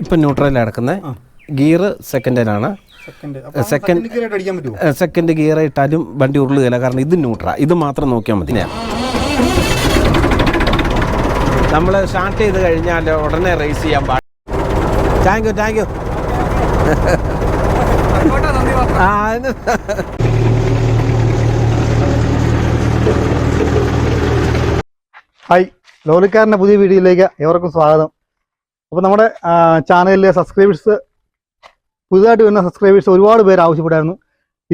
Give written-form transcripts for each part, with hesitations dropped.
ഇപ്പം ന്യൂട്രലിൽ കിടക്കുന്നത്. Gear സെക്കൻഡിലാണ്. Second gear ഇട്ടാലും വണ്ടി ഉരുളുകയില്ല, കാരണം ഇത് ന്യൂട്രാ. ഇത് മാത്രം നോക്കിയാൽ മതി. നമ്മൾ സ്റ്റാർട്ട് ചെയ്ത് കഴിഞ്ഞാൽ ഉടനെ റേസ് ചെയ്യാൻ പാടില്ല. Thank you thank you. Hi, ലോറിക്കാരൻ്റെ പുതിയ വീഡിയോയിലേക്ക് ഏവർക്കും സ്വാഗതം. അപ്പോൾ നമ്മുടെ ചാനലിലെ സബ്സ്ക്രൈബേഴ്സ്, പുതുതായിട്ട് വരുന്ന സബ്സ്ക്രൈബേഴ്സ് ഒരുപാട് പേര് ആവശ്യപ്പെട്ടായിരുന്നു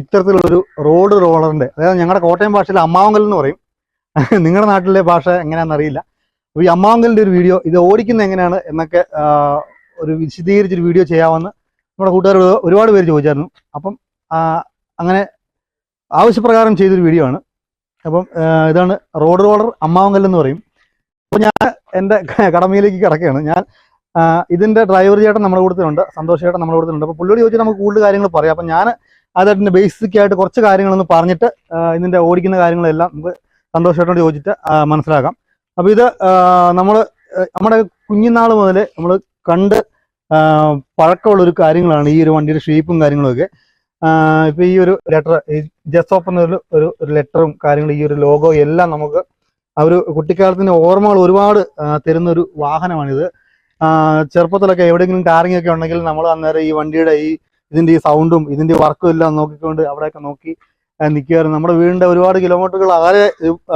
ഇത്തരത്തിലുള്ളൊരു റോഡ് റോളറിൻ്റെ, അതായത് ഞങ്ങളുടെ കോട്ടയം ഭാഷയിൽ അമ്മാവങ്കൽ എന്ന് പറയും, നിങ്ങളുടെ നാട്ടിലെ ഭാഷ എങ്ങനെയാണെന്ന് അറിയില്ല. അപ്പോൾ ഈ അമ്മാവങ്കലിൻ്റെ ഒരു വീഡിയോ, ഇത് ഓടിക്കുന്നത് എങ്ങനെയാണ് എന്നൊക്കെ ഒരു വിശദീകരിച്ചൊരു വീഡിയോ ചെയ്യാമെന്ന് നമ്മുടെ കൂട്ടുകാരോട് ഒരുപാട് പേര് ചോദിച്ചായിരുന്നു. അപ്പം അങ്ങനെ ആവശ്യപ്രകാരം ചെയ്തൊരു വീഡിയോ ആണ്. അപ്പം ഇതാണ് റോഡ് റോളർ അമ്മാവങ്കൽ എന്ന് പറയും. അപ്പോൾ ഞാൻ എൻ്റെ കടമയിലേക്ക് കിടക്കുകയാണ്. ഞാൻ ഇതിൻ്റെ ഡ്രൈവർ ചേട്ടൻ നമ്മുടെ കൂട്ടത്തിലുണ്ട്, സന്തോഷ് ചേട്ടൻ നമ്മുടെ കൂട്ടത്തിലുണ്ട്. അപ്പോൾ പുള്ളിയോട് ചോദിച്ചാൽ നമുക്ക് കൂടുതൽ കാര്യങ്ങൾ പറയാം. അപ്പം ഞാൻ അതിൻ്റെ ബേസിക് ആയിട്ട് കുറച്ച് കാര്യങ്ങളൊന്ന് പറഞ്ഞിട്ട് ഇതിൻ്റെ ഓടിക്കുന്ന കാര്യങ്ങളെല്ലാം നമുക്ക് സന്തോഷ് ചേട്ടനോട് ചോദിച്ചിട്ട് മനസ്സിലാക്കാം. അപ്പോൾ ഇത് നമ്മുടെ കുഞ്ഞുനാൾ മുതൽ നമ്മൾ കണ്ട് പഴക്കമുള്ളൊരു കാര്യങ്ങളാണ് ഈ ഒരു വണ്ടിയുടെ ഷേപ്പും കാര്യങ്ങളുമൊക്കെ. ഇപ്പോൾ ഈ ഒരു ലെറ്റർ, ഈ ജെസോപ്പ് എന്നൊരു ലെറ്ററും കാര്യങ്ങളും, ഈ ഒരു ലോഗോ എല്ലാം നമുക്ക് ആ ഒരു കുട്ടിക്കാലത്തിൻ്റെ ഓർമ്മകൾ ഒരുപാട് തരുന്നൊരു വാഹനമാണിത്. ചെറുപ്പത്തിലൊക്കെ എവിടെയെങ്കിലും ടാറിങ് ഒക്കെ ഉണ്ടെങ്കിൽ നമ്മൾ അന്നേരം ഈ വണ്ടിയുടെ ഇതിൻ്റെ ഈ സൗണ്ടും ഇതിൻ്റെ വർക്കും എല്ലാം നോക്കിക്കൊണ്ട് അവിടെയൊക്കെ നോക്കി നിൽക്കുമായിരുന്നു. നമ്മുടെ വീടിൻ്റെ ഒരുപാട് കിലോമീറ്ററുകൾ അകലെ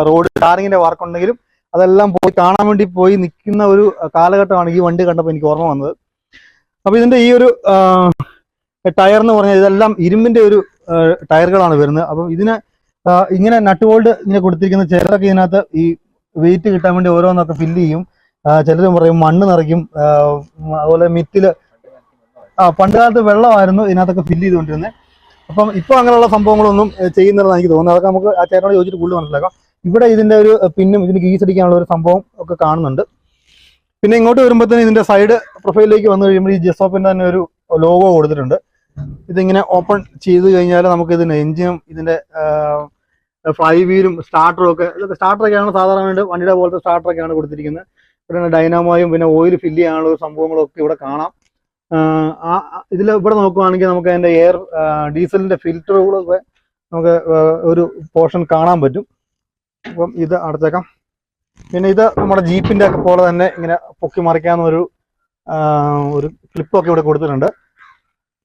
റോഡ് ടാറിങ്ങിൻ്റെ വർക്കുണ്ടെങ്കിലും അതെല്ലാം പോയി കാണാൻ വേണ്ടി പോയി നിൽക്കുന്ന ഒരു കാലഘട്ടമാണ് ഈ വണ്ടി കണ്ടപ്പോൾ എനിക്ക് ഓർമ്മ വന്നത്. അപ്പോൾ ഇതിൻ്റെ ഈ ഒരു ടയർ എന്ന് പറഞ്ഞാൽ ഇതെല്ലാം ഇരുമ്പിൻ്റെ ഒരു ടയറുകളാണ് വരുന്നത്. അപ്പം ഇതിന് ഇങ്ങനെ നട്ട് ബോൾട്ട് ഇങ്ങനെ കൊടുത്തിരിക്കുന്ന, ചിലരൊക്കെ ഇതിനകത്ത് ഈ വെയിറ്റ് കിട്ടാൻ വേണ്ടി ഓരോന്നൊക്കെ ഫില്ല് ചെയ്യും. ചിലരും പറയും മണ്ണ് നിറയ്ക്കും. അതുപോലെ മിറ്റിൽ പണ്ട് കാലത്ത് വെള്ളമായിരുന്നു ഇതിനകത്തൊക്കെ ഫില്ല് ചെയ്തുകൊണ്ടിരുന്നത്. അപ്പം ഇപ്പോൾ അങ്ങനെയുള്ള സംഭവങ്ങളൊന്നും ചെയ്യുന്നതെന്ന് എനിക്ക് തോന്നുന്നു. അതൊക്കെ നമുക്ക് ആ ചേട്ടനോട് ചോദിച്ചിട്ട് കൂടുതൽ മനസ്സിലാക്കാം. ഇവിടെ ഇതിൻ്റെ ഒരു പിന്നും ഇതിന് ഗീസ് അടിക്കാനുള്ള ഒരു സംഭവം ഒക്കെ കാണുന്നുണ്ട്. പിന്നെ ഇങ്ങോട്ട് വരുമ്പോഴത്തേന് ഇതിൻ്റെ സൈഡ് പ്രൊഫൈലിലേക്ക് വന്നു കഴിയുമ്പോൾ ഈ ജെസോപ്പിൻ്റെ തന്നെ ഒരു ലോഗോ കൊടുത്തിട്ടുണ്ട്. ഇതിങ്ങനെ ഓപ്പൺ ചെയ്ത് കഴിഞ്ഞാൽ നമുക്ക് ഇതിന് എഞ്ചിനും ഇതിൻ്റെ ഫ്ലൈ വീലും സ്റ്റാർട്ടറും ഒക്കെ, ഇതൊക്കെ സ്റ്റാർട്ടറൊക്കെയാണ് സാധാരണ വണ്ടിയുടെ പോലത്തെ സ്റ്റാർട്ടറൊക്കെയാണ് കൊടുത്തിരിക്കുന്നത്. പിന്നെ ഡൈനാമോയും പിന്നെ ഓയിൽ ഫില്ല് ചെയ്യാനുള്ള സംഭവങ്ങളൊക്കെ ഇവിടെ കാണാം. ഇതിൽ ഇവിടെ നോക്കുകയാണെങ്കിൽ നമുക്ക് അതിൻ്റെ എയർ ഡീസലിൻ്റെ ഫിൽറ്ററുകളൊക്കെ നമുക്ക് ഒരു പോർഷൻ കാണാൻ പറ്റും. അപ്പം ഇത് അടച്ചേക്കാം. പിന്നെ ഇത് നമ്മുടെ ജീപ്പിൻ്റെ ഒക്കെ പോലെ തന്നെ ഇങ്ങനെ പൊക്കി മറിക്കാവുന്ന ഒരു ക്ലിപ്പൊക്കെ ഇവിടെ കൊടുത്തിട്ടുണ്ട്.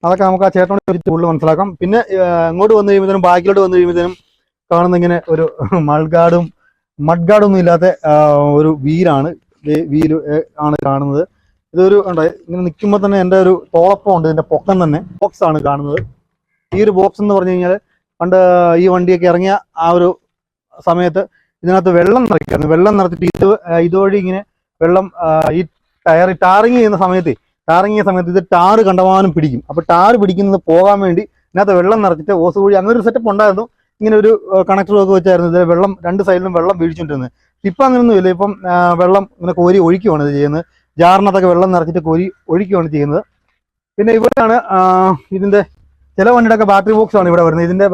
അതൊക്കെ നമുക്ക് ആ ചേട്ടനോട് ചോദിച്ച് കൂടുതൽ മനസ്സിലാക്കാം. പിന്നെ ഇങ്ങോട്ട് വന്നു കഴിയുമ്പോഴത്തേനും, ബാക്കിലോട്ട് വന്നു കഴിയുമ്പോഴത്തേനും കാണുന്ന ഇങ്ങനെ ഒരു മഡ്ഗാർഡൊന്നും ഇല്ലാത്ത ഒരു വീല് ആണ് കാണുന്നത്. ഇതൊരു ഇങ്ങനെ നിൽക്കുമ്പോൾ തന്നെ എൻ്റെ ഒരു തോളപ്പം ഉണ്ട്, ഇതിൻ്റെ പൊക്കം തന്നെ ബോക്സ് ആണ് കാണുന്നത്. ഈ ഒരു ബോക്സ് എന്ന് പറഞ്ഞു കഴിഞ്ഞാൽ പണ്ട് ഈ വണ്ടിയൊക്കെ ഇറങ്ങിയ ആ ഒരു സമയത്ത് ഇതിനകത്ത് വെള്ളം നിറയ്ക്കായിരുന്നു. വെള്ളം നിറച്ചിട്ട് ഇതുവഴി ഇങ്ങനെ വെള്ളം ഈ ടാറിങ് ചെയ്യുന്ന സമയത്ത് ഇത് ടാറ് കണ്ടമാനം പിടിക്കും. അപ്പോൾ ടാറ് പിടിക്കുന്നത് പോകാൻ വേണ്ടി ഇതിനകത്ത് വെള്ളം നിറച്ചിട്ട് ഓസ് വഴി അങ്ങനെ ഒരു സെറ്റപ്പ് ഉണ്ടായിരുന്നു. ഇങ്ങനെ ഒരു കണക്ടറൊക്കെ വെച്ചായിരുന്നു ഇതിൽ വെള്ളം രണ്ട് സൈഡിലും വെള്ളം വീഴ്ചോണ്ടിരുന്നത്. ഇപ്പം അങ്ങനെയൊന്നുമില്ല. ഇപ്പം വെള്ളം ഇങ്ങനെ കോരി ഒഴിക്കുകയാണ് ഇത് ചെയ്യുന്നത്. ജാറിനകത്തൊക്കെ വെള്ളം നിറച്ചിട്ട് കോരി ഒഴിക്കുകയാണ് ചെയ്യുന്നത്. പിന്നെ ഇവിടെയാണ് ഇതിൻ്റെ ചില വണ്ടിയുടെയൊക്കെ ബാറ്ററി ബോക്സ് ആണ് ഇവിടെ വരുന്നത്. ഇതിൻ്റെ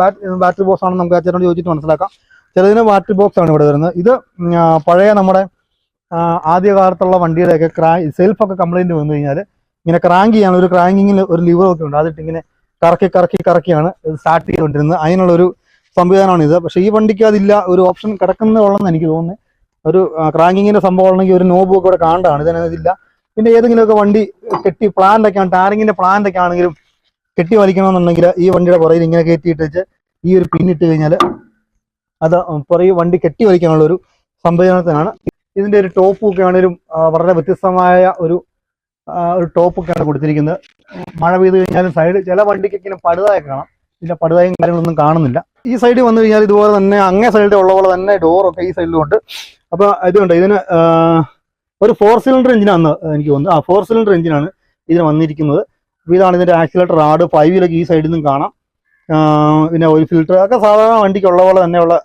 ബാറ്ററി ബോക്സ് ആണെന്ന് നമുക്ക് അച്ഛനോട് ചോദിച്ചിട്ട് മനസ്സിലാക്കാം. ചിലതിന് ബാറ്ററി ബോക്സ് ആണ് ഇവിടെ വരുന്നത്. ഇത് പഴയ നമ്മുടെ ആദ്യകാലത്തുള്ള വണ്ടിയുടെയൊക്കെ സെൽഫൊക്കെ കംപ്ലൈൻറ്റ് വന്നു കഴിഞ്ഞാൽ ഇങ്ങനെ ക്രാങ്ക് ചെയ്യാണ്. ഒരു ക്രാങ്കിങ്ങിൽ ഒരു ലിവറൊക്കെ ഉണ്ട്, അതിട്ട് ഇങ്ങനെ കറക്കിയാണ് ഇത് സ്റ്റാർട്ട് ചെയ്തുകൊണ്ടിരുന്നത്. അതിനുള്ളൊരു സംവിധാനമാണ് ഇത്. പക്ഷേ ഈ വണ്ടിക്ക് അതില്ല, ഒരു ഓപ്ഷൻ കിടക്കുന്നതുള്ളതെന്ന് എനിക്ക് തോന്നുന്നത്. ഒരു ക്രാങ്കിങ്ങിൻ്റെ സംഭവം ഉണ്ടെങ്കിൽ ഒരു നോബൊക്കെ ഇവിടെ കാണേണ്ടതാണ്, ഇതിനകത്തില്ല. പിന്നെ ഏതെങ്കിലുമൊക്കെ വണ്ടി കെട്ടി പ്ലാന്റൊക്കെ ആണ്, ടാറിങ്ങിൻ്റെ പ്ലാന്റൊക്കെ ആണെങ്കിലും കെട്ടി വലിക്കണമെന്നുണ്ടെങ്കിൽ ഈ വണ്ടിയുടെ പുറകിൽ ഇങ്ങനെ കയറ്റിയിട്ട് വെച്ച് ഈ ഒരു പിന്നിട്ട് കഴിഞ്ഞാൽ അത് പുറകെ വണ്ടി കെട്ടി വലിക്കാനുള്ള ഒരു സംവിധാനത്തിനാണ്. ഇതിൻ്റെ ഒരു ടോപ്പൊക്കെ ആണെങ്കിലും വളരെ വ്യത്യസ്തമായ ഒരു ടോപ്പൊക്കെയാണ് കൊടുത്തിരിക്കുന്നത്. മഴ പെയ്ത് കഴിഞ്ഞാലും സൈഡ് ചില വണ്ടിക്കൊക്കെ ഇങ്ങനെ പടുതായൊക്കെ കാണാം. ഇതിൻ്റെ പടുതായും കാര്യങ്ങളൊന്നും കാണുന്നില്ല. ഈ സൈഡിൽ വന്നു കഴിഞ്ഞാൽ ഇതുപോലെ തന്നെ അങ്ങേ സൈഡിൽ ഉള്ള പോലെ തന്നെ ഡോറൊക്കെ ഈ സൈഡിലും ഉണ്ട്. അപ്പോൾ ഇതുണ്ട്, ഇതിന് ഒരു 4 സിലിണ്ടർ എഞ്ചിനാണ് എനിക്ക് തോന്നുന്നത്. 4 സിലിണ്ടർ എഞ്ചിനാണ് ഇതിന് വന്നിരിക്കുന്നത്. അപ്പോൾ ഇതാണ് ഇതിൻ്റെ ആക്സിലേറ്റർ റാഡ്. 5 വീലൊക്കെ ഈ സൈഡിൽ നിന്നും കാണാം. പിന്നെ ഓയിൽ ഫിൽറ്റർ ഒക്കെ സാധാരണ വണ്ടിക്കുള്ള പോലെ തന്നെയുള്ള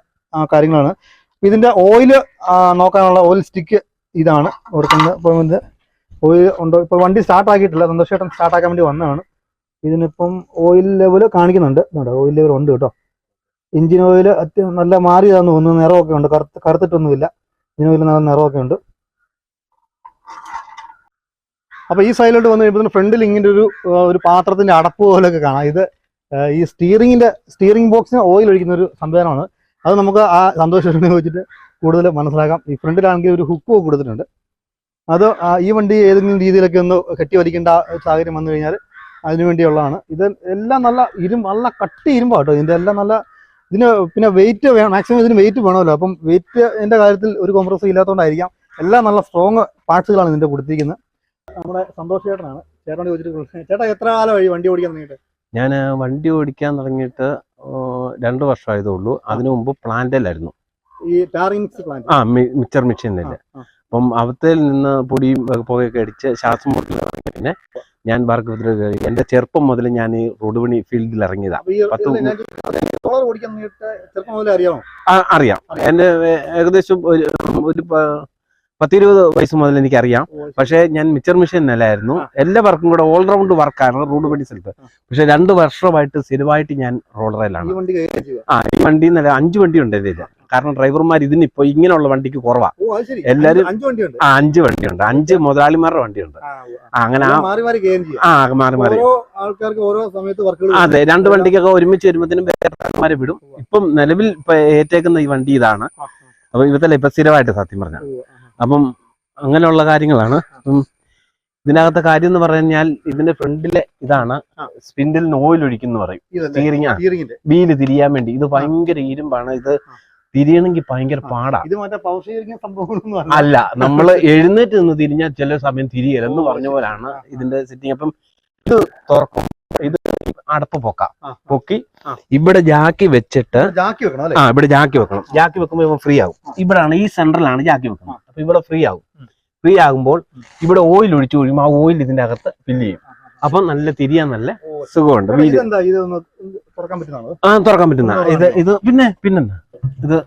കാര്യങ്ങളാണ്. ഇതിൻ്റെ ഓയിൽ നോക്കാനുള്ള ഓയിൽ സ്റ്റിക്ക് ഇതാണ് കൊടുക്കുന്നത്. ഇപ്പോൾ ഇത് ഓയിൽ ഉണ്ടോ, ഇപ്പോൾ വണ്ടി സ്റ്റാർട്ടാക്കിയിട്ടില്ല, സന്തോഷമായിട്ടും സ്റ്റാർട്ടാക്കാൻ വേണ്ടി വന്നതാണ്. ഇതിനിപ്പം ഓയിൽ ലെവൽ കാണിക്കുന്നുണ്ട്. ഓയിൽ ലെവൽ ഉണ്ട് കേട്ടോ. എഞ്ചിൻ ഓയിൽ നല്ല മാറിയതാന്ന് തോന്നുന്നു. നിറമൊക്കെ ഉണ്ട്, കറുത്തിട്ടൊന്നുമില്ല. എഞ്ചിൻ ഓയിൽ നല്ല നിറമൊക്കെ ഉണ്ട്. അപ്പോൾ ഈ സൈഡിലോട്ട് വന്നു കഴിയുമ്പോൾ ഫ്രണ്ടിൽ ഇങ്ങനെ ഒരു പാത്രത്തിന്റെ അടപ്പ് പോലെയൊക്കെ കാണാം. ഇത് ഈ സ്റ്റിയറിംഗ് ബോക്സിന് ഓയിൽ ഒഴിക്കുന്ന ഒരു സംവിധാനമാണ്. അത് നമുക്ക് ആ സന്തോഷത്തിനെ വെച്ചിട്ട് കൂടുതൽ മനസ്സിലാക്കാം. ഈ ഫ്രണ്ടിലാണെങ്കിൽ ഒരു ഹുക്ക് കൊടുത്തിട്ടുണ്ട്. അത് ഈ വണ്ടി ഏതെങ്കിലും രീതിയിലൊക്കെ ഒന്ന് കെട്ടി വലിക്കേണ്ട സാഹചര്യം വന്നു കഴിഞ്ഞാൽ അതിനു വേണ്ടിയുള്ളതാണ്. ഇത് എല്ലാം നല്ല കട്ടി ഇരുമ്പാട്ടോ. ഇതിന്റെ എല്ലാം ഇതിന് പിന്നെ വെയിറ്റ് വേണം, മാക്സിമം ഇതിന് വെയിറ്റ് വേണമല്ലോ. അപ്പം വെയിറ്റിന്റെ കാര്യത്തിൽ ഒരു കോംപ്രമൈസ് ഇല്ലാത്തതുകൊണ്ടായിരിക്കാം എല്ലാം നല്ല സ്ട്രോങ് പാർട്സുകളാണ് ഇതിന്റെ കൊടുത്തിരിക്കുന്നത്. നമ്മുടെ സന്തോഷ് ചേട്ടനാണ്. ചേട്ടനോട് ചോദിച്ചിട്ട്, ചേട്ടാ എത്ര കാലമായി വണ്ടി ഓടിക്കാൻ തുടങ്ങിയിട്ട്? ഞാൻ വണ്ടി ഓടിക്കാൻ തുടങ്ങിയിട്ട് 2 വർഷമായതേ ഉള്ളൂ. അതിനു മുമ്പ് പ്ലാന്റിലായിരുന്നു, ഈ ടാറിംഗ് പ്ലാന്റ്, മിക്സർ മെഷീനില്ലേ. അപ്പം അവത്തിൽ നിന്ന് പൊടിയും പുകയൊക്കെ അടിച്ച് ശ്വാസം മുട്ടൽ. പിന്നെ ഞാൻ ഭാർഗവത്തിൽ എന്റെ ചെറുപ്പം മുതൽ ഞാൻ ഈ റോഡ് പണി ഫീൽഡിൽ ഇറങ്ങിയതാ. അറിയാം. എന്റെ ഏകദേശം ഒരു 10-20 വയസ്സ് മുതൽ എനിക്കറിയാം. പക്ഷെ ഞാൻ മിക്സർ മെഷീനിലായിരുന്നു. എല്ലാ വർക്കും കൂടെ ഓൾറൗണ്ട് വർക്കാണ് റോഡ് പണി സ്ഥലത്ത്. പക്ഷെ 2 വർഷമായിട്ട് സ്ഥിരമായിട്ട് ഞാൻ റോഡറയിലാണ്. ഈ വണ്ടി 5 വണ്ടി ഉണ്ട് ഇതില്. കാരണം ഡ്രൈവർമാർ ഇതിനിപ്പോ ഇങ്ങനെയുള്ള വണ്ടിക്ക് കുറവാ. എല്ലാരും 5 വണ്ടിയുണ്ട്. 5 മുതലാളിമാരുടെ വണ്ടിയുണ്ട്. അങ്ങനെ മാറി മാറി അതെ, 2 വണ്ടിക്കൊക്കെ ഒരുമിച്ച് വരുമ്പോഴത്തേനും ഡ്രൈവർമാരെ വിടും. ഇപ്പം നിലവിൽ ഏറ്റേക്കുന്ന ഈ വണ്ടി ഇതാണ്. അപ്പൊ ഇവത്തല്ല ഇപ്പൊ സ്ഥിരമായിട്ട് സത്യം പറഞ്ഞ. അപ്പം അങ്ങനെയുള്ള കാര്യങ്ങളാണ്. ഇതിനകത്തെ കാര്യം എന്ന് പറഞ്ഞാൽ ഇതിന്റെ ഫ്രണ്ടിലെ ഇതാണ് സ്പിൻഡിലിന് ഓയിൽ ഒഴിക്കുന്ന പറയും. സ്റ്റിയറിംഗ് വീല് തിരിയാൻ വേണ്ടി. ഇത് ഭയങ്കര ഇരുമ്പാണ്. ഇത് തിരിയണമെങ്കിൽ ഭയങ്കര പാടാ. അല്ല, നമ്മൾ എഴുന്നേറ്റ് നിന്ന് തിരിഞ്ഞാൽ ചില സമയം തിരിയല എന്ന് പറഞ്ഞ പോലാണ് ഇതിന്റെ സെറ്റിങ്. അപ്പം ഇത് തുറക്കും, ഇത് അടപ്പ് പൊക്കി ഇവിടെ ജാക്കി വെച്ചിട്ട് ഇവിടെ ജാക്കി വെക്കണം. ജാക്കി വെക്കുമ്പോൾ ഇവ ഫ്രീ ആകും. ഇവിടെയാണ് ഈ സെന്ററിലാണ് ജാക്കി വെക്കുന്നത്. അപ്പൊ ഇവിടെ ഫ്രീ ആകും. ഫ്രീ ആകുമ്പോൾ ഇവിടെ ഓയിൽ ഒഴിച്ചു കഴിയുമ്പോൾ ആ ഓയിൽ ഇതിന്റെ അകത്ത് ഫില്ല് ചെയ്യും. അപ്പൊ നല്ല തിരിയാൻ നല്ല സുഖമുണ്ട്. തുറക്കാൻ പറ്റുന്ന ഇത് പിന്നെന്താ ഇത്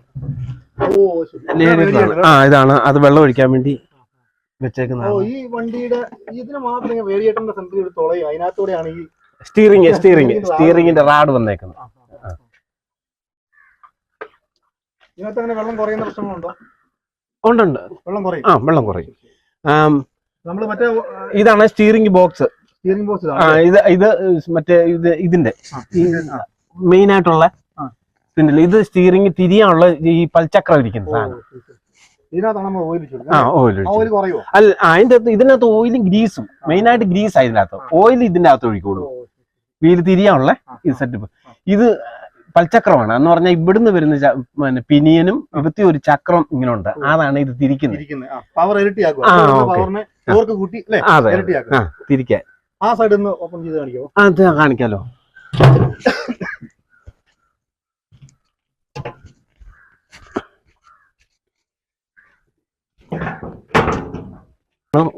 ഇതാണ്. അത് വെള്ളം ഒഴിക്കാൻ വേണ്ടി വെച്ചേക്കുന്ന സ്റ്റിയറിംഗിന്റെ റാഡ് വന്നേക്കുന്നത്. ഉണ്ട്. വെള്ളം കുറയും. ഇതാണ് സ്റ്റിയറിംഗ് ബോക്സ്. ഇത് മറ്റേ ഇതിന്റെ മെയിൻ ആയിട്ടുള്ള ഇത് സ്റ്റിയറിംഗ് തിരിയാനുള്ള ഈ പൽചക്രം ഇരിക്കുന്ന സാധനം. അല്ല, ഇതിനകത്ത് ഓയിലും ഗ്രീസും മെയിനായിട്ട് ഗ്രീസ് ഇതിനകത്ത്. ഓയിൽ ഇതിന്റെ അകത്ത് ഒഴിക്കുള്ളൂ. വീല് തിരിയാനുള്ള ഈ സെറ്റപ്പ്. ഇത് പൽചക്രമാണ് എന്ന് പറഞ്ഞാൽ ഇവിടുന്ന് വരുന്ന പിനിയനും ഇവിടുത്തെ ഒരു ചക്രം ഇങ്ങനെ ഉണ്ട്. അതാണ് ഇത് തിരിക്കുന്നത്. തിരിക്കാൻ ആ സൈഡിൽ നിന്ന് ഓപ്പൺ ചെയ്ത് കാണിക്കാമോ? അത് കാണിക്കാലോ.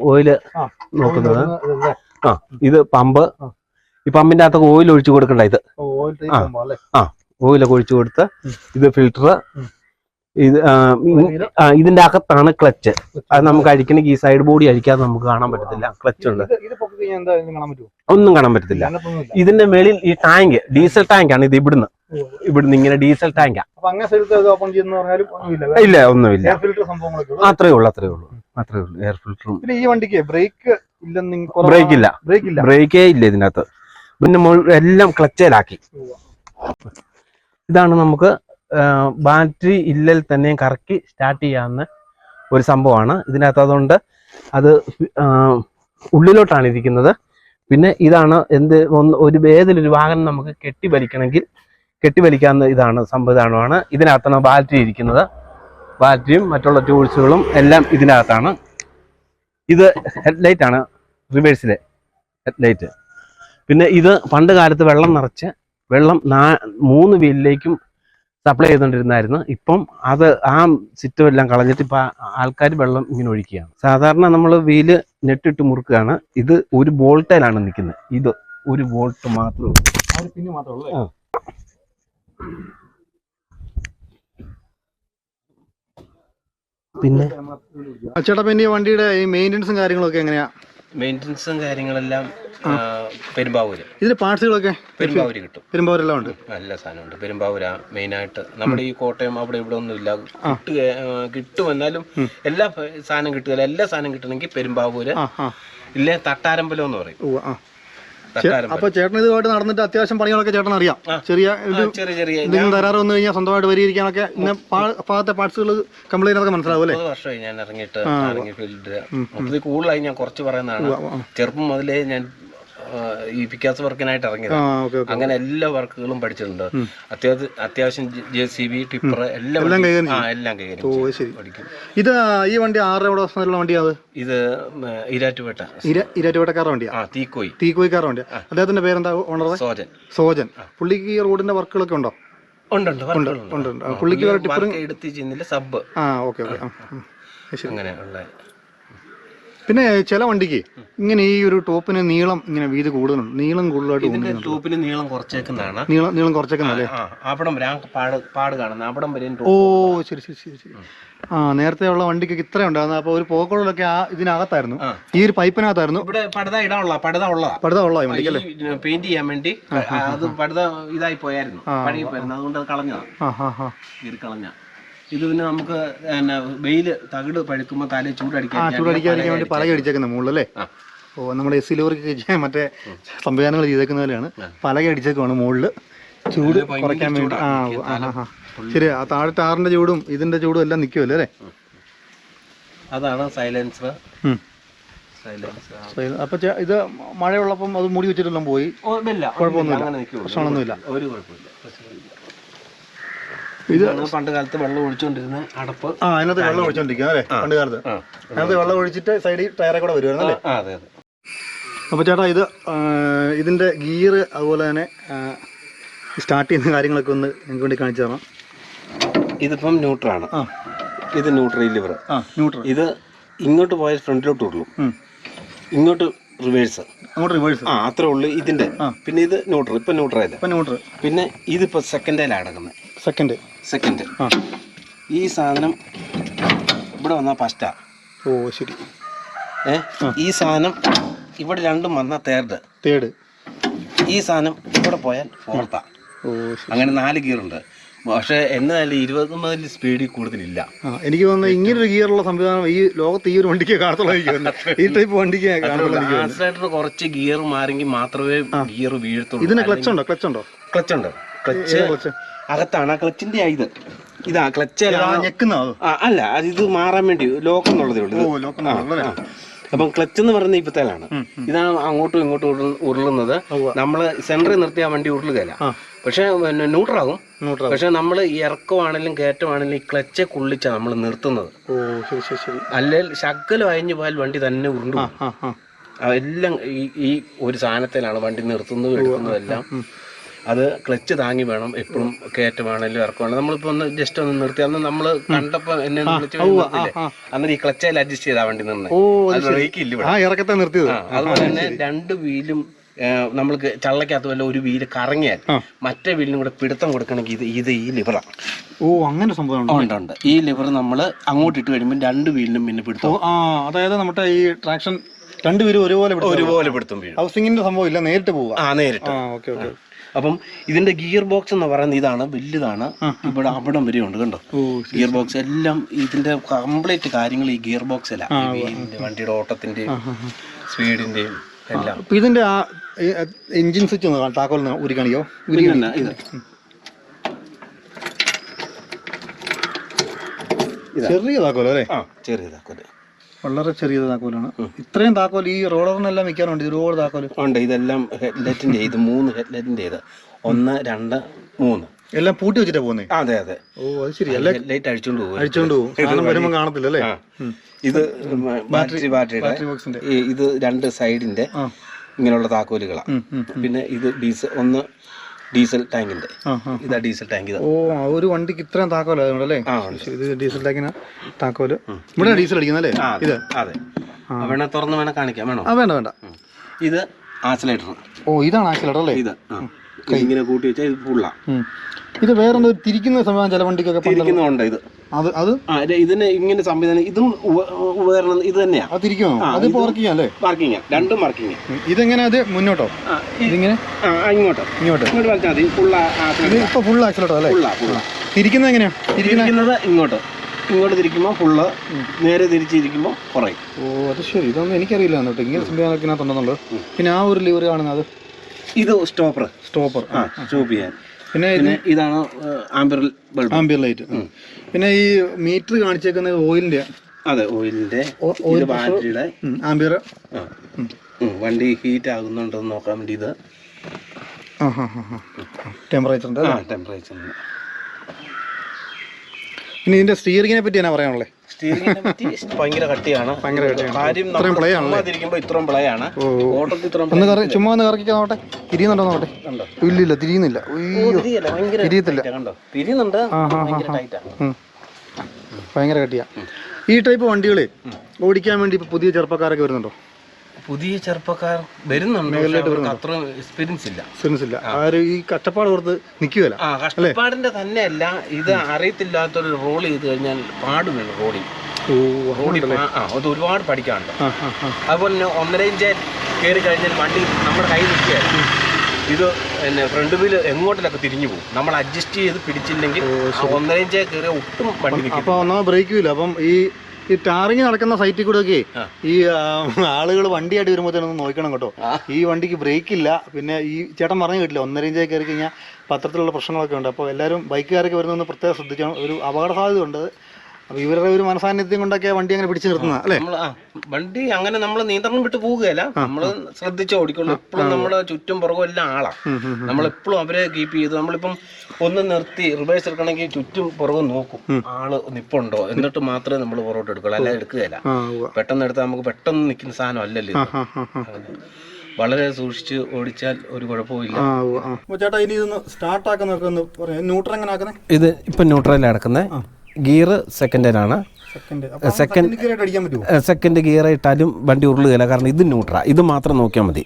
ഓയില് നോക്കുന്നത്. ഇത് പമ്പ്. ഈ പമ്പിന്റെ അകത്തൊക്കെ ഓയിൽ ഒഴിച്ചു കൊടുക്കണ്ട. ഇത് ഓയിലൊക്കെ ഒഴിച്ചു കൊടുത്ത് ഇത് ഫിൽട്ടർ. ഇത് ഇതിന്റെ അകത്താണ് ക്ലച്ച്. അത് നമുക്ക് അഴിക്കണമെങ്കിൽ ഈ സൈഡ് ബോഡി അഴിക്കാതെ നമുക്ക് കാണാൻ പറ്റത്തില്ല. ക്ലച്ച് ഉണ്ട്, ഒന്നും കാണാൻ പറ്റത്തില്ല. ഇതിന്റെ മേളിൽ ഈ ടാങ്ക്, ഡീസൽ ടാങ്ക് ആണ്. ഇത് ഇവിടുന്ന് ഇങ്ങനെ ഡീസൽ ടാങ്കാ. ഇല്ല, ഒന്നുമില്ല. അത്രേ ഉള്ളൂ. എയർ ഫിൽറ്ററും. ഈ വണ്ടിക്ക് ബ്രേക്കേ ഇല്ല ഇതിനകത്ത്. പിന്നെ എല്ലാം ക്ലച്ചിലാക്കി. ഇതാണ് നമുക്ക് ബാറ്ററി ഇല്ലൽ തന്നെ കറക്കി സ്റ്റാർട്ട് ചെയ്യാവുന്ന ഒരു സംഭവമാണ് ഇതിനകത്ത്. അതുകൊണ്ട് അത് ഉള്ളിലോട്ടാണ് ഇരിക്കുന്നത്. പിന്നെ ഇതാണ് ഏതൊരു വാഹനം നമുക്ക് കെട്ടിവലിക്കാവുന്ന ഇതാണ് സംവിധാനമാണ്. ഇതിനകത്താണ് ബാറ്ററി ഇരിക്കുന്നത്. ബാറ്ററിയും മറ്റുള്ള ടൂൾസുകളും എല്ലാം ഇതിനകത്താണ്. ഇത് ഹെഡ്ലൈറ്റ് ആണ്, റിവേഴ്സിലെ ഹെഡ്ലൈറ്റ്. പിന്നെ ഇത് പണ്ട് കാലത്ത് വെള്ളം 3 വീലിലേക്കും സപ്ലൈ ചെയ്തുകൊണ്ടിരുന്നായിരുന്നു. ഇപ്പം അത് ആ സിറ്റം എല്ലാം കളഞ്ഞിട്ട് ഇപ്പം ആൾക്കാർ വെള്ളം ഇങ്ങനെ ഒഴിക്കുകയാണ്. സാധാരണ നമ്മൾ വീല് നെട്ടിട്ട് മുറുക്കുകയാണ്. ഇത് ഒരു ബോൾട്ടിലാണ് നിൽക്കുന്നത്. ഇത് ഒരു ബോൾട്ട് മാത്രമേ ഉള്ളൂ. പിന്നെ ചേട്ടാ, പിന്നെ ഈ വണ്ടിയുടെ ഈ മെയിൻ്റെനൻസും കാര്യങ്ങളൊക്കെ എങ്ങനെയാ? മെയിൻ്റനൻസും കാര്യങ്ങളെല്ലാം പെരുമ്പാവൂര്. ഇതിന്റെ പാർട്സുകളൊക്കെ പെരുമ്പാവൂര് കിട്ടും. പെരുമ്പാവൂരെല്ലാം ഉണ്ട്. നല്ല സാധനമുണ്ട്. പെരുമ്പാവൂരാ മെയിനായിട്ട്. നമ്മുടെ ഈ കോട്ടയം അവിടെ ഇവിടെ ഒന്നും ഇല്ല. കിട്ടും, എന്നാലും എല്ലാ സാധനം കിട്ടുകയില്ല. എല്ലാ സാധനം കിട്ടണമെങ്കിൽ പെരുമ്പാവൂര് ഇല്ലേ തട്ടാരമ്പലം എന്ന് പറയും. അപ്പൊ ചേട്ടൻ ഇതുമായിട്ട് നടന്നിട്ട് അത്യാവശ്യം പണികളൊക്കെ ചേട്ടൻ അറിയാം. ചെറിയ എന്തെങ്കിലും തരാറ് വന്നു കഴിഞ്ഞാൽ സ്വന്തമായിട്ട് പരിഹരിക്കാനൊക്കെ ഭാഗത്തെ പാർട്സുകൾ കംപ്ലൈന്റ് ഒക്കെ മനസ്സിലാവും അല്ലേ? 30 വർഷമായി ഞാൻ ഇറങ്ങി ഫീൽഡ്. മൊത്തത്തിൽ കൂടുതലായി ഞാൻ കുറച്ച് പറയുന്നതാണ്. ചെറുപ്പം മുതലേ ഞാൻ ഈ പിക്കാസ് വർക്കിനായിട്ട് ഇറങ്ങിയത്. അങ്ങനെ എല്ലാ വർക്കുകളും പഠിച്ചിട്ടുണ്ട്. അത്യാവശ്യം JCB, ടിപ്പർ എല്ലാം കൈകാര്യം പഠിക്കും. ഇത് ഈ വണ്ടി ആരുടെ വണ്ടിയാണ്? ഇത് ഇരാറ്റുപേട്ടക്കാരുടെ വണ്ടിയാ. തീക്കോയിക്കാരുടെ വണ്ടിയാ. അദ്ദേഹത്തിന്റെ പേരെന്താ? ഓണർ സോജൻ. പുള്ളിക്ക് ഈ റോഡിന്റെ വർക്കുകളൊക്കെ ഉണ്ടോ? ഉണ്ട്. പുള്ളിക്ക് ടിപ്പർ എടുത്ത് ചെയ്യുന്നില്ല, സബ്. ഓക്കെ. അങ്ങനെയുള്ള. പിന്നെ ചില വണ്ടിക്ക് ഇങ്ങനെ ഈ ഒരു ടോപ്പിന് നീളം ഇങ്ങനെ വീതി കൂടുതലുണ്ട്. നീളം കൂടുതലായിട്ട് ടോപ്പിന് നീളം കുറച്ചേക്കുന്നതാണ്. നീളം കുറച്ചേക്കുന്നല്ലേ? അവിടം പാട് കാണുന്ന അവിടം വരെ. ഓ ശരി. നേരത്തെ ഉള്ള വണ്ടിക്ക് ഇത്ര ഉണ്ടായിരുന്നു. അപ്പൊ ഒരു പോക്കോളൊക്കെ ഇതിനകത്തായിരുന്നു, ഈ ഒരു പൈപ്പിനകത്തായിരുന്നു. ഇവിടെ പടുത ഉള്ള പെയിന്റ് ചെയ്യാൻ വേണ്ടി അത് പടുത ഇതായി പോയായിരുന്നു, അതുകൊണ്ട് അത് കളഞ്ഞ. ഇത് പിന്നെ നമുക്ക് വെയില് തകിട് പഴുക്കുമ്പോ തലയിൽ ചൂടടിക്കാതിരിക്കാൻ വേണ്ടി പലക അടിച്ചേക്കുന്ന മുകളിലല്ലേ? ഓ, നമ്മുടെ SC ലോറിക്ക് മറ്റേ സംവിധാനങ്ങൾ ചെയ്തേക്കുന്ന പോലെയാണ്. പലക അടിച്ചേക്കുവാണ് മുകളില്, ചൂട് കുറയ്ക്കാൻ വേണ്ടി. ശരി. ആ താഴെ ടാറിന്റെ ചൂടും ഇതിന്റെ ചൂടും എല്ലാം നിൽക്കുമല്ലോ അല്ലേ? അതാണ് സൈലൻസർ. അപ്പൊ ഇത് മഴയുള്ളപ്പം അത് മൂടി വെച്ചിട്ടെല്ലാം പോയി, കുഴപ്പമൊന്നുമില്ല, പ്രശ്നമൊന്നുമില്ല. ഒരു കുഴപ്പമില്ല. ഇത് പണ്ട് കാലത്ത് വെള്ളം ഒഴിച്ചോണ്ടിരുന്ന അടപ്പ്. അതിനകത്ത് വെള്ളം ഒഴിച്ചോണ്ടിരിക്കുക അല്ലേ? പണ്ട് കാലത്ത് അതിനകത്ത് വെള്ളം ഒഴിച്ചിട്ട് സൈഡിൽ ടയറെ കൂടെ വരുമായിരുന്നു അല്ലേ? അതെ. അപ്പോൾ ചേട്ടാ, ഇതിന്റെ ഗിയർ അതുപോലെ തന്നെ സ്റ്റാർട്ട് ചെയ്യുന്ന കാര്യങ്ങളൊക്കെ ഒന്ന് എനിക്ക് വേണ്ടി കാണിച്ചു തരണം. ഇതിപ്പം ന്യൂട്രാണ്. ഇത് ന്യൂട്രൽ ലിവർ. ഇത് ഇങ്ങോട്ട് പോയാൽ ഫ്രണ്ടിലോട്ട് ഉള്ളൂ, ഇങ്ങോട്ട് റിവേഴ്സ്. അത്രേ ഉള്ളൂ ഇതിന്റെ. പിന്നെ ഇത് ന്യൂട്രൽ. ഇപ്പൊ ന്യൂട്രൽ. പിന്നെ ഇതിപ്പോ സെക്കൻഡിലാണ് കിടക്കുന്നത്. സെക്കൻഡ്. ഈ സാധനം ഇവിടെ വന്നാൽ ഫസ്റ്റാ. ഓ ശരി. ഈ സാധനം ഇവിടെ രണ്ടും വന്നാൽ തേർഡ്. ഈ സാധനം ഇവിടെ പോയാൽ ഫോർത്താ. അങ്ങനെ 4 ഗിയറുണ്ട്. പക്ഷെ എന്നാലും 20 മൈൽ സ്പീഡിൽ കൂടുതലില്ല. എനിക്ക് തോന്നുന്നത് ഇങ്ങനൊരു ഗിയറുള്ള സംവിധാനം ഈ ലോകത്ത് ഈ ഒരു വണ്ടിക്ക് കാണത്തുള്ളൂ. ഈ ടൈപ്പ് വണ്ടിക്ക് ആക്സിലേറ്റർ കുറച്ച് ഗിയർ മാറിയെങ്കിൽ മാത്രമേ ഗിയർ വീഴത്തുള്ളൂ. ഇതിന് ക്ലച്ച് ഉണ്ടോ? ക്ലച്ച് അകത്താണ്. ആ ക്ലച്ചിന്റെ ഇതാ ക്ലച്ച് അല്ല, ഇത് മാറാൻ വേണ്ടി ലോക്ക് എന്നുള്ളതേ ഉള്ളൂ. അപ്പം ക്ലച്ച് എന്ന് പറയുന്നത് ഇപ്പത്തേലാണ്. ഇതാണ് അങ്ങോട്ടും ഇങ്ങോട്ടും ഉരുളുന്നത്. നമ്മള് സെന്ററിൽ നിർത്തിയ വണ്ടി ഉരുളുകയില്ല, പക്ഷെ ന്യൂട്രാകും. പക്ഷെ നമ്മൾ ഇറക്കമാണെങ്കിലും കയറ്റമാണെങ്കിലും ഈ ക്ലച്ച് കുള്ളിച്ചാണ് നമ്മൾ നിർത്തുന്നത്. അല്ലെങ്കിൽ ശകലം അയഞ്ഞു പോയാൽ വണ്ടി തന്നെ ഉരുണ്ടു. എല്ലാം ഈ ഒരു സാധനത്തിലാണ് വണ്ടി നിർത്തുന്നതും എടുക്കുന്നതെല്ലാം. അത് ക്ലച്ച് താങ്ങി വേണം എപ്പോഴും. കയറ്റമാണെങ്കിലും ഇറക്കമാണെങ്കിലും നമ്മളിപ്പോ ഒന്ന് ജസ്റ്റ് ഒന്ന് നിർത്തി. അന്ന് നമ്മള് കണ്ടപ്പോ എന്നെ അന്നേരം ഈ ക്ലച്ചയിൽ അഡ്ജസ്റ്റ് ചെയ്താ വണ്ടി നിന്ന് ബ്രേക്ക് ഇല്ല. അതുപോലെ തന്നെ 2 വീലും നമ്മൾക്ക് ചള്ളക്കകത്ത് വല്ല ഒരു വീല് കറങ്ങിയാൽ മറ്റേ വീലിനും കൂടെ പിടുത്തം കൊടുക്കണമെങ്കിൽ ഇത് ഈ ലിവറാണ്. അങ്ങനെ സംഭവം ഉണ്ട്. ഈ ലിവർ നമ്മൾ അങ്ങോട്ട് ഇട്ട് കഴിയുമ്പോൾ 2 വീലിനും പിന്നെ പിടുത്തം. അതായത് നമ്മുടെ ഈ ട്രാക്ഷൻ 2 വീലും ഒരുപോലെ പിടുത്തം വീഴും. ഹൗസിംഗിന്റെ സംഭവം ഇല്ല, നേരിട്ട് പോവാ. നേരിട്ട്. അപ്പം ഇതിന്റെ ഗിയർ ബോക്സ് എന്ന് പറയുന്നത് ഇതാണ്, വലുതാണ്. ഇവിടെ അവിടം വരെ ഉണ്ട്, കണ്ടോ? ഗിയർ ബോക്സ് എല്ലാം ഇതിന്റെ കംപ്ലീറ്റ് കാര്യങ്ങൾ ഈ ഗിയർ ബോക്സിലാ. വണ്ടിയുടെ ഓട്ടത്തിന്റെയും സ്പീഡിന്റെയും എല്ലാം. ഇതിന്റെ ആ എഞ്ചിൻ സ്വിച്ച് ഒന്ന് താക്കോൽ ഊരി കാണിക്കോ? ചെറിയ താക്കോലോ അല്ലേ? ചെറിയ താക്കോല്, വളരെ ചെറിയ താക്കോലാണ്. ഇത്രയും താക്കോൽ ഈ റോളറിനെല്ലാം വെക്കാനുണ്ട്. ഒരുപാട് താക്കോല് ഉണ്ട്. ഇതെല്ലാം ഹെഡ്ലൈറ്റിന്റെ. ഇത് 3 ഹെഡ്ലൈറ്റിന്റെ. 1, 2, 3 എല്ലാം പൂട്ടി വെച്ചിട്ടാ പോകുന്നത്. അതെ. ഓ അത് ശരി. ലൈറ്റ് അഴിച്ചോണ്ട് പോകും. സാധനം വരുമ്പോ കാണത്തില്ല അല്ലേ? ഇത് ബാറ്ററിയുടെ. ഇത് 2 സൈഡിന്റെ ഇങ്ങനെയുള്ള താക്കോലുകളാണ്. പിന്നെ ഇത് ഡീസൽ ടാങ്കിന്റെ. ഇതാ ഡീസൽ ടാങ്ക്. ഓ, ഒരു വണ്ടിക്ക് ഇത്രയും താക്കോലല്ലേ? ഇത് ഡീസൽ ടാങ്കിന് താക്കോല്. ഇവിടെ ഡീസൽ അടിക്കുന്നല്ലേ ഇത്? അതെ. വേണ തുറന്ന് കാണിക്കാം. വേണോ? വേണ്ട. ഇത് ആക്സിലേറ്റർ. ഓ, ഇതാണ് ആക്സിലേറ്റർ അല്ലേ? ഇത് ഇങ്ങനെ കൂട്ടി വെച്ചാൽ ഇത് ഫുള്ളാ. ഇത് വേറെന്തോ തിരിക്കുന്ന സംവിധാനം ചില വണ്ടിക്കൊക്കെ തിരിക്കുന്നുണ്ട്. ഇത് ഇതിന് ഇങ്ങനെ സംവിധാനം, ഇതും ഉപകരണം ഇത് തന്നെയാ. അത് തിരിക്കുമോ? അത് പാർക്കിംഗ് അല്ലേ? പാർക്കിംഗ്, രണ്ടും പാർക്കിംഗ്. ഇതെങ്ങനെ? അത് മുന്നോട്ടോ ഇതിങ്ങനെ ഇങ്ങോട്ട് വലിച്ചാൽ മതി. ഇപ്പൊ ഫുൾ ആക്സിലേറ്റർ അല്ലേ? തിരിക്കുന്നത് എങ്ങനെയാ? തിരിക്കുന്നത് ഇങ്ങോട്ട് തിരിക്കുമ്പോൾ ഫുള്ള്, നേരെ തിരിച്ചിരിക്കുമ്പോൾ കുറയും. ഓ അത് ശരി. ഇതൊന്നും എനിക്കറിയില്ല കേട്ടോ, ഇങ്ങനെ സംവിധാനത്തിനകത്തുണ്ടെന്നുള്ളത്. പിന്നെ ആ ഒരു ലിവർ കാണുന്നത് ഇത് സ്റ്റോപ്പർ സ്റ്റോപ്പ് ചെയ്യാൻ. പിന്നെ ഇതാണ് ആംബിയർ ലൈറ്റ്. പിന്നെ ഈ മീറ്റർ കാണിച്ചേക്കുന്നത് ഓയിലിന്റെ. അതെ, ഓയിലിന്റെ, ബാറ്ററിയുടെ ആംബിയർ. വണ്ടി ഹീറ്റ് ആകുന്നുണ്ടെന്ന് നോക്കാൻ വേണ്ടി ഇത് ടെമ്പറേച്ചർ. പിന്നെ ഇതിന്റെ സ്റ്റിയറിങ്ങിനെ പറ്റി എന്നാ പറയാനുള്ളത്? സ്റ്റിയറിങ്ങിനെ പറ്റി ഭയങ്കര കട്ടിയാണ്. കാര്യം ഇത്രയും പ്ലയാണ്. ചുമ്മാ ഒന്ന് കറക്കി നോട്ടെ, തിരിയുന്നുണ്ടോ നോട്ടെ. ഇല്ലില്ല, തിരിയുന്നില്ല. തിരിയത്തില്ല, തിരിയുന്നുണ്ട്. ഭയങ്കര കട്ടിയാ. ഈ ടൈപ്പ് വണ്ടികള് ഓടിക്കാൻ വേണ്ടി ഇപ്പൊ പുതിയ ചെറുപ്പക്കാരൊക്കെ വരുന്നുണ്ടോ? പുതിയ ചെറുപ്പക്കാർ വരുന്നുണ്ട്, അത്ര എക്സ്പീരിയൻസ് ഇല്ല. ആരും ഈ കഷ്ടപ്പാട് ഓർത്ത് നിൽക്കുകയല്ല. കഷ്ടപ്പാടിന്റെ തന്നെയല്ല, ഇത് അറിയത്തില്ലാത്തൊരു റോൾ ചെയ്ത് കഴിഞ്ഞാൽ പാട് വേണം. അത് ഒരുപാട് പഠിക്കാനുണ്ട്. അതുപോലെ തന്നെ 1.5 ഇഞ്ച് കയറി കഴിഞ്ഞാൽ വണ്ടി നമ്മുടെ കയ്യിൽ നിൽക്കുകയല്ല. ഇത് പിന്നെ ഫ്രണ്ട് വീല് എങ്ങോട്ടിലൊക്കെ തിരിഞ്ഞു പോകും. നമ്മൾ അഡ്ജസ്റ്റ് ചെയ്ത് പിടിച്ചില്ലെങ്കിൽ 1.5 ഇഞ്ച് കയറിയ ഒട്ടും വണ്ടി നിൽക്കും. അപ്പൊ ഒന്നാമത് ബ്രേക്ക് ഇല്ല. അപ്പം ഈ ടാറിങ് നടക്കുന്ന സൈറ്റിൽ കൂടെ ഒക്കെ ഈ ആളുകൾ വണ്ടിയായിട്ട് വരുമ്പോഴത്തേനൊന്ന് നോക്കണം കേട്ടോ. ഈ വണ്ടിക്ക് ബ്രേക്ക് ഇല്ല. പിന്നെ ഈ ചേട്ടൻ പറഞ്ഞു കേട്ടില്ല, 1.5 ഇഞ്ച് കയറി കഴിഞ്ഞാൽ പത്രത്തിലുള്ള പ്രശ്നങ്ങളൊക്കെ ഉണ്ട്. അപ്പോൾ എല്ലാവരും ബൈക്കുകാരൊക്കെ വരുന്നതെന്ന് പ്രത്യേകം ശ്രദ്ധിക്കണം. ഒരു അപകട സാധ്യത ഉണ്ട്. അപ്പോൾ ഇവരുടെ ഒരു മനസാന്നിധ്യം കൊണ്ടൊക്കെ വണ്ടി അങ്ങനെ പിടിച്ചു നിർത്തുന്നത് അല്ലേ? വണ്ടി അങ്ങനെ നമ്മൾ നിയന്ത്രണം വിട്ട് പോവുകയല്ല, നമ്മൾ ശ്രദ്ധിച്ച് ഓടിക്കുള്ളൂ. എപ്പോഴും നമ്മുടെ ചുറ്റും പുറകും എല്ലാം ആളാ. നമ്മളെപ്പോഴും അവരെ കീപ്പ് ചെയ്ത്, നമ്മളിപ്പം ഒന്ന് നിർത്തി റിവേഴ്സ് എടുക്കണമെങ്കിൽ ചുറ്റും പുറകും നോക്കും, ആള് നിപ്പുണ്ടോ, എന്നിട്ട് മാത്രമേ നമ്മൾ പുറകോട്ട് എടുക്കുള്ളൂ. അല്ലാതെ എടുക്കുകയല്ല. പെട്ടെന്ന് എടുത്താൽ നമുക്ക് പെട്ടെന്ന് നിൽക്കുന്ന സാധനം അല്ലല്ലോ. വളരെ സൂക്ഷിച്ച് ഓടിച്ചാൽ ഒരു കുഴപ്പമില്ല. ചേട്ടാ, ഇനി ഇതൊന്ന് സ്റ്റാർട്ടാക്കുന്നൊക്കെ ന്യൂട്രൽ എങ്ങനെ ആക്കുന്നത്? ഇത് ഇപ്പം ന്യൂട്രലിൽ അടക്കുന്നത്. ഗിയർ സെക്കൻഡിലാണ്. സെക്കൻഡ് ഗിയർ ഇട്ടാലും വണ്ടി ഉരുളുകയില്ല, കാരണം ഇത് ന്യൂട്രാ. ഇത് മാത്രം നോക്കിയാൽ മതി.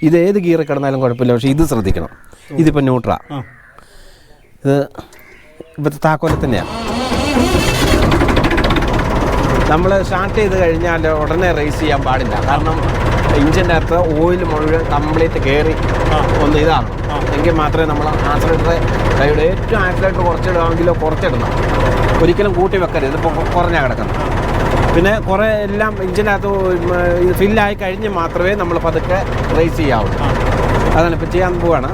ഇത് ഏത് ഗിയർ കിടന്നാലും കുഴപ്പമില്ല, പക്ഷേ ഇത് ശ്രദ്ധിക്കണം. ഇതിപ്പോൾ ന്യൂട്രാ. ഇത് ഇപ്പോഴത്തെ താക്കോല തന്നെയാണ്. നമ്മൾ സ്റ്റാർട്ട് ചെയ്ത് കഴിഞ്ഞാൽ ഉടനെ റേസ് ചെയ്യാൻ പാടില്ല, കാരണം എഞ്ചിൻ്റെ അകത്ത് ഓയിൽ മുഴുവൻ കംപ്ലീറ്റ് കയറി ഒന്ന് ഇതാണ്. എങ്കിൽ മാത്രമേ നമ്മൾ ആക്സിലേറ്റർ ഏറ്റവും ആക്സിലേറ്റർ കുറച്ചിടുകയാണെങ്കിലോ കുറച്ചിടണം. ഒരിക്കലും കൂട്ടി വെക്കരുത്, ഇതിപ്പോൾ കുറഞ്ഞാൽ കിടക്കണം. പിന്നെ കുറേ എല്ലാം എഞ്ചിനകത്ത് ഇത് ഫില്ലായി കഴിഞ്ഞ് മാത്രമേ നമ്മൾ പതുക്കെ റേസ് ചെയ്യാവുള്ളൂ. അതാണ് ഇപ്പോൾ ചെയ്യാൻ പോവാണ്.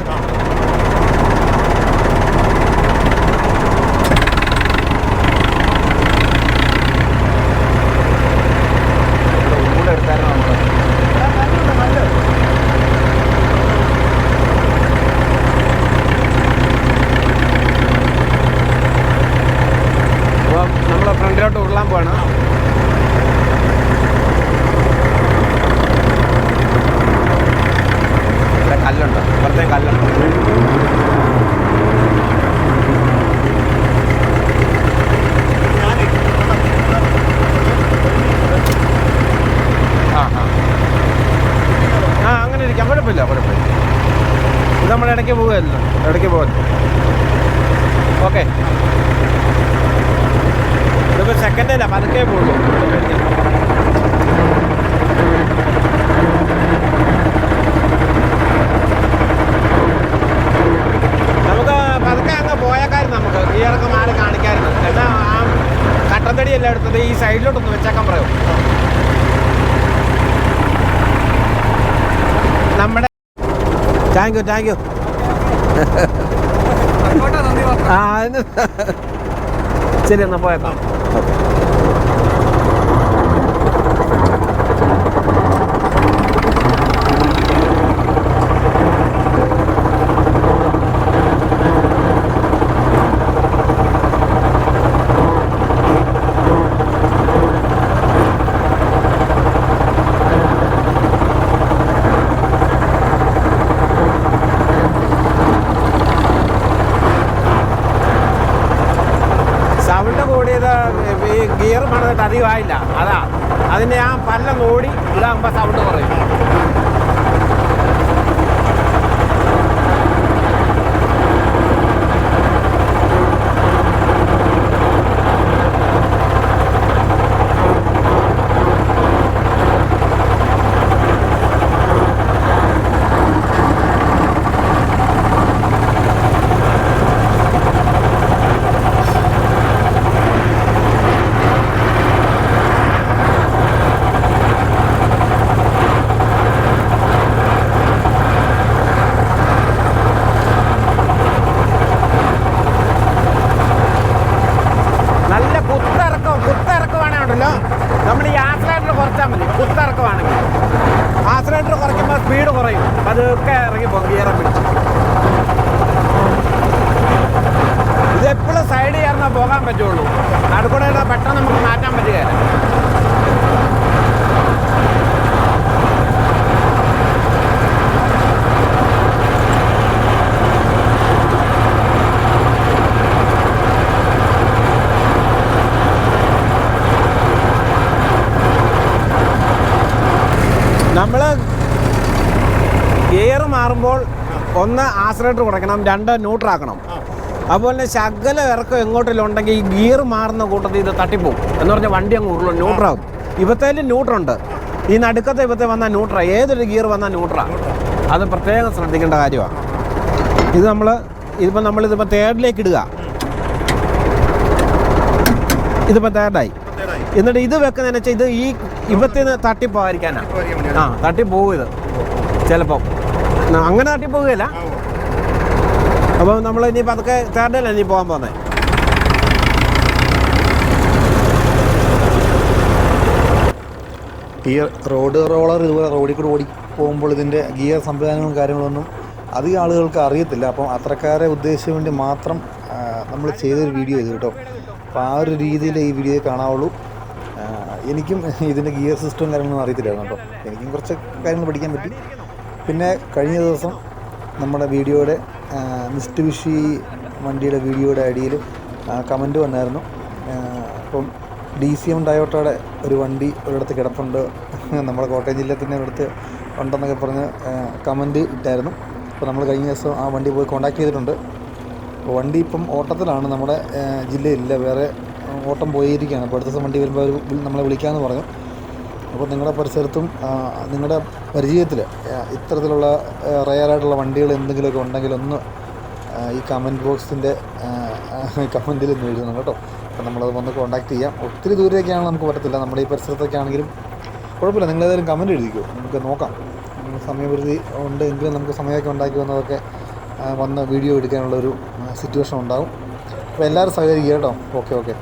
ഫ്രണ്ടിലോട്ട് ഉരുളാൻ പോവാണ്. കല്ലുണ്ട്, പുറത്തേ കല്ലുണ്ട്. അങ്ങനെ ഇരിക്കാം, കുഴപ്പമില്ല. ഇത് നമ്മൾ ഇടയ്ക്ക് പോകുമല്ലോ, ഇടയ്ക്ക് പോകുമല്ലോ. ഓക്കെ, ഇതിപ്പോൾ സെക്കൻഡല്ല, പതുക്കെ പോകുള്ളൂ. നമുക്ക് പതുക്കെ അങ്ങ് പോയേക്കായിരുന്നു. നമുക്ക് ഗിയറൊക്കെ മാറി കാണിക്കായിരുന്നു. എന്നാൽ ആ കട്ടത്തടി എല്ലാം എടുത്തത് ഈ സൈഡിലോട്ടൊന്ന് വെച്ചേക്കാൻ പറയും. നമ്മുടെ താങ്ക് യു. ആ ശരി, എന്നാൽ പോയേക്കാം. ഈ ഗിയർ പണിതിട്ട് അധികമായില്ല, അതാ അതിൻ്റെ ആ പല്ലം ഓടി ഇതാകുമ്പോൾ സൗണ്ട് കുറയും. ഇറക്കമാണെങ്കിൽ ആക്സിലേറ്റർ കുറയ്ക്കുമ്പോൾ സ്പീഡ് കുറയും, അതൊക്കെ ഇറങ്ങി പോകും ഗിയറെ പിടിച്ച്. ഇതെപ്പോഴും സൈഡ് ചേർന്നാൽ പോകാൻ പറ്റുള്ളൂ, നടുക്കൂടെ പെട്ടെന്ന് നമുക്ക് മാറ്റാൻ പറ്റുകയില്ല. നമ്മൾ ഗിയർ മാറുമ്പോൾ ഒന്ന് ആക്സിലേറ്റർ കുറയ്ക്കണം, രണ്ട് ന്യൂട്രാക്കണം. അതുപോലെ തന്നെ ശകല ഇറക്കം എങ്ങോട്ടെങ്കിലും ഉണ്ടെങ്കിൽ ഈ ഗിയർ മാറുന്ന കൂട്ടത്തിൽ ഇത് തട്ടിപ്പോവും. എന്ന് പറഞ്ഞാൽ വണ്ടി അങ്ങ് ഉരുളും, ന്യൂട്രാകും. ഇവത്തേലും ന്യൂട്രുണ്ട്, ഈ നടുക്കത്തെ ഇവത്തെ വന്നാൽ ന്യൂട്രാ, ഏതൊരു ഗിയർ വന്നാൽ ന്യൂട്രാ. അത് പ്രത്യേകം ശ്രദ്ധിക്കേണ്ട കാര്യമാണ്. ഇത് നമ്മളിതിപ്പോൾ തേർഡിലേക്ക് ഇടുക, ഇതിപ്പോൾ തേർഡായി. എന്നിട്ട് ഇത് വെക്കുന്നതെന്ന് വെച്ചാൽ ഇത് ഈ ഇവത്തിന് തട്ടിപ്പോകാതിരിക്കാനാണ്. തട്ടിപ്പോകും ഇത് ചിലപ്പം, അങ്ങനെ തട്ടിപ്പോകുകയില്ല. അപ്പം നമ്മൾ ഇനിയിപ്പോൾ അതൊക്കെ തേർഡിലാണ് ഇനി പോകാൻ പോകുന്നത്. ഈ റോഡ് റോളർ ഇതുപോലെ റോഡിൽ കൂടെ ഓടി പോകുമ്പോൾ ഇതിൻ്റെ ഗിയർ സംവിധാനങ്ങളും കാര്യങ്ങളൊന്നും അധികം ആളുകൾക്ക് അറിയത്തില്ല. അപ്പം അത്രക്കാരെ ഉദ്ദേശിച്ച് വേണ്ടി മാത്രം നമ്മൾ ചെയ്തൊരു വീഡിയോ ചെയ്തു കേട്ടോ. അപ്പോൾ ആ ഒരു രീതിയിൽ ഈ വീഡിയോ കാണാവുള്ളൂ. എനിക്കും ഇതിൻ്റെ ഗിയർ സിസ്റ്റവും കാര്യങ്ങളൊന്നും അറിയത്തില്ലായിരുന്നു കേട്ടോ. എനിക്കും കുറച്ച് കാര്യങ്ങൾ പഠിക്കാൻ പറ്റി. പിന്നെ കഴിഞ്ഞ ദിവസം നമ്മുടെ വീഡിയോയുടെ മിസ്റ്റുബിഷി വണ്ടിയുടെ വീഡിയോയുടെ അടിയിൽ കമൻറ്റ് വന്നായിരുന്നു. അപ്പം DCM ടയോട്ടയുടെ ഒരു വണ്ടി ഒരിടത്ത് കിടപ്പുണ്ട്, നമ്മുടെ കോട്ടയം ജില്ലയിൽ തന്നെ ഒരിടത്ത് ഉണ്ടെന്നൊക്കെ പറഞ്ഞ് കമൻറ്റ് ഇട്ടായിരുന്നു. അപ്പോൾ നമ്മൾ കഴിഞ്ഞ ദിവസം ആ വണ്ടി പോയി കോൺടാക്ട് ചെയ്തിട്ടുണ്ട്. അപ്പോൾ വണ്ടി ഇപ്പം ഓട്ടത്തിലാണ്, നമ്മുടെ ജില്ലയിലില്ല, വേറെ ഓട്ടം പോയിരിക്കുകയാണ്. അപ്പോൾ അടുത്ത ദിവസം വണ്ടി വരുമ്പോൾ അവർ നമ്മളെ വിളിക്കാമെന്ന് പറഞ്ഞു. അപ്പോൾ നിങ്ങളുടെ പരിസരത്തും നിങ്ങളുടെ പരിചയത്തിൽ ഇത്തരത്തിലുള്ള റെയറായിട്ടുള്ള വണ്ടികൾ എന്തെങ്കിലുമൊക്കെ ഉണ്ടെങ്കിൽ ഒന്ന് ഈ കമൻറ്റ് ബോക്സിൻ്റെ കമൻറ്റിൽ ഒന്ന് എഴുതണം കേട്ടോ. അപ്പോൾ നമ്മളത് വന്ന് കോൺടാക്ട് ചെയ്യാം. ഒത്തിരി ദൂരേക്കാണെങ്കിൽ നമുക്ക് പറ്റത്തില്ല, നമ്മുടെ ഈ പരിസരത്തൊക്കെ ആണെങ്കിലും കുഴപ്പമില്ല, നിങ്ങളേതായാലും കമൻറ്റ് എഴുതിക്കോ, നമുക്ക് നോക്കാം. സമയപരിധി ഉണ്ട് എങ്കിലും നമുക്ക് സമയമൊക്കെ ഉണ്ടാക്കി വന്നതൊക്കെ വന്ന് വീഡിയോ എടുക്കാനുള്ളൊരു സിറ്റുവേഷൻ ഉണ്ടാകും. അപ്പോൾ എല്ലാവരും സഹകരിക്കുക കേട്ടോ. ഓക്കെ.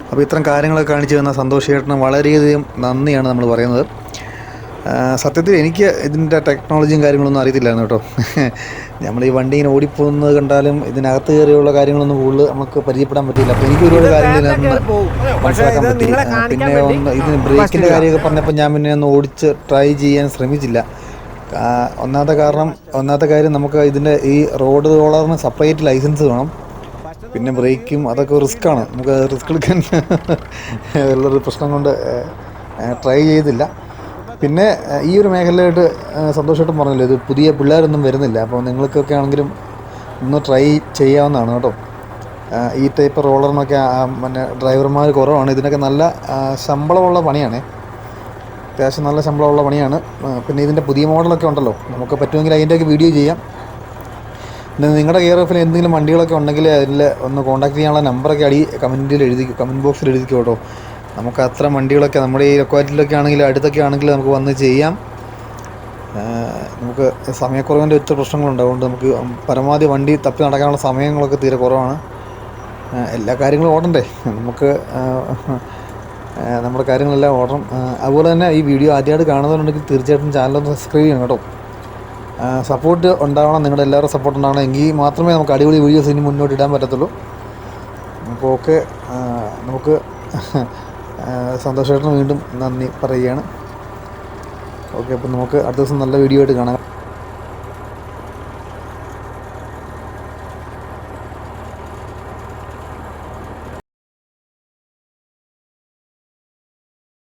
അപ്പോൾ ഇത്തരം കാര്യങ്ങളൊക്കെ കാണിച്ചു തന്ന സന്തോഷ് ചേട്ടന് വളരെയധികം നന്ദിയാണ് നമ്മൾ പറയുന്നത്. സത്യത്തിൽ എനിക്ക് ഇതിൻ്റെ ടെക്നോളജിയും കാര്യങ്ങളൊന്നും അറിയത്തില്ലായിരുന്നു കേട്ടോ. നമ്മൾ ഈ വണ്ടി ഇങ്ങനെ ഓടിപ്പോകുന്നത് കണ്ടാലും ഇതിനകത്ത് കയറിയുള്ള കാര്യങ്ങളൊന്നും കൂടുതൽ നമുക്ക് പരിചയപ്പെടാൻ പറ്റില്ല. അപ്പോൾ എനിക്ക് ഒരുപാട് കാര്യങ്ങൾ മനസ്സിലാക്കാൻ പറ്റി. പിന്നെ ഇതിന് ബ്രേക്കിൻ്റെ കാര്യമൊക്കെ പറഞ്ഞപ്പോൾ ഞാൻ പിന്നെ ഒന്ന് ഓടിച്ച് ട്രൈ ചെയ്യാൻ ശ്രമിച്ചില്ല. ഒന്നാമത്തെ കാര്യം നമുക്ക് ഇതിൻ്റെ ഈ റോഡ് റോളറിന് സെപ്പറേറ്റ് ലൈസൻസ് വേണം. പിന്നെ ബ്രേക്കും അതൊക്കെ റിസ്ക്കാണ്, നമുക്ക് റിസ്ക് എടുക്കാൻ ഉള്ളൊരു പ്രശ്നം കൊണ്ട് ട്രൈ ചെയ്തില്ല. പിന്നെ ഈ ഒരു മേഖലയായിട്ട് സന്തോഷമായിട്ടും പറഞ്ഞല്ലോ, ഇത് പുതിയ പിള്ളേരൊന്നും വരുന്നില്ല. അപ്പോൾ നിങ്ങൾക്കൊക്കെ ആണെങ്കിലും ഒന്ന് ട്രൈ ചെയ്യാവുന്നതാണ് കേട്ടോ. ഈ ടൈപ്പ് റോളറിനൊക്കെ പിന്നെ ഡ്രൈവർമാർ കുറവാണ്. ഇതിനൊക്കെ നല്ല ശമ്പളമുള്ള പണിയാണ്, അത്യാവശ്യം നല്ല ശമ്പളമുള്ള പണിയാണ്. പിന്നെ ഇതിൻ്റെ പുതിയ മോഡലൊക്കെ ഉണ്ടല്ലോ, നമുക്ക് പറ്റുമെങ്കിൽ അതിൻ്റെയൊക്കെ വീഡിയോ ചെയ്യാം. നിങ്ങളുടെ കെയർ ഓഫിൽ എന്തെങ്കിലും വണ്ടികളൊക്കെ ഉണ്ടെങ്കിൽ അതിൽ ഒന്ന് കോൺടാക്ട് ചെയ്യാനുള്ള നമ്പറൊക്കെ കമൻറ്റ് ബോക്സിൽ എഴുതിക്കും കേട്ടോ. നമുക്ക് അത്ര വണ്ടികളൊക്കെ നമ്മുടെ ഈ ലൊക്കാലിറ്റിയിലൊക്കെ ആണെങ്കിലും അടുത്തൊക്കെ ആണെങ്കിലും നമുക്ക് വന്ന് ചെയ്യാം. നമുക്ക് സമയക്കുറവിൻ്റെ ഒത്തിരി പ്രശ്നങ്ങളുണ്ട്, അതുകൊണ്ട് നമുക്ക് പരമാവധി വണ്ടി തപ്പി നടക്കാനുള്ള സമയങ്ങളൊക്കെ തീരെ കുറവാണ്. എല്ലാ കാര്യങ്ങളും ഓടണ്ടേ, നമുക്ക് നമ്മുടെ കാര്യങ്ങളെല്ലാം ഓടണം. അതുപോലെ തന്നെ ഈ വീഡിയോ ആദ്യമായിട്ട് കാണുന്നവരുണ്ടെങ്കിൽ തീർച്ചയായിട്ടും ചാനലൊന്ന് സബ്സ്ക്രൈബ് ചെയ്യണം കേട്ടോ. സപ്പോർട്ട് ഉണ്ടാവണം, നിങ്ങളുടെ എല്ലാവരും സപ്പോർട്ട് ഉണ്ടാവണം, എങ്കിൽ മാത്രമേ നമുക്ക് അടിപൊളി വീഡിയോസ് ഇനി മുന്നോട്ട് ഇടാൻ പറ്റത്തുള്ളൂ. അപ്പോൾ ഓക്കെ, നമുക്ക് സന്തോഷമായിട്ട് വീണ്ടും നന്ദി പറയുകയാണ്. ഓക്കെ, അപ്പോൾ നമുക്ക് അടുത്ത ദിവസം നല്ല വീഡിയോ ആയിട്ട് കാണാം.